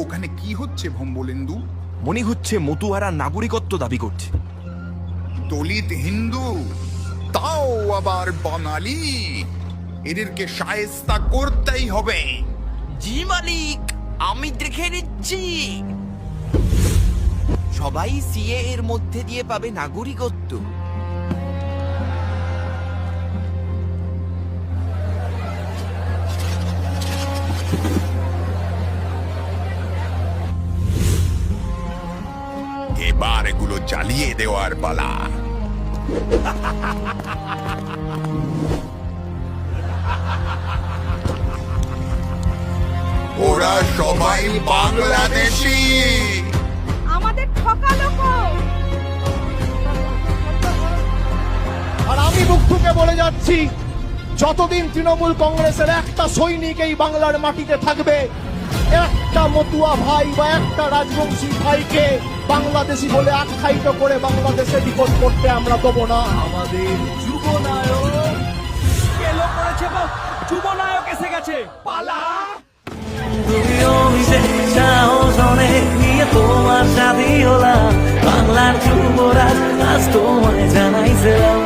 ওখানে কি হচ্ছে ভম্বলেন্দু? মনে হচ্ছে মতুয়ারা নাগরিকত্ব দাবি করছে। দলিত হিন্দু, তাও আবার বাঙালি, এদেরকে শায়েস্তা করতেই হবে। জি মালিক, আমি দেখে নিচ্ছি। সবাই সিএ এর মধ্যে দিয়ে পাবে নাগরিকত্ব। এবার এগুলো জ্বালিয়ে দেওয়ার পালা। ওরা সবাই বাংলাদেশী। আমাদের ঠকালো কো। আর আমি মুখ থেকে বলে যাচ্ছি, যতদিন তৃণমূল কংগ্রেসের একটা সৈনিক এই বাংলার মাটিতে থাকবে, একটা মতুয়া ভাই বা একটা রাজবংশী ভাইকে বাংলাদেশি বলে আখ্যায়িত করে বাংলাদেশে ডিপোর্ট করতে আমরা দেবো না। আমাদের যুবনায়ক এলো করেছে, যুবনায়ক এসে গেছে, পালা। তুমিও মিশে সাহস অনেক নিয়ে তোমার সাথী হলাম, বাংলার যুবরাজ আজ তোমায় জানাইছিলাম।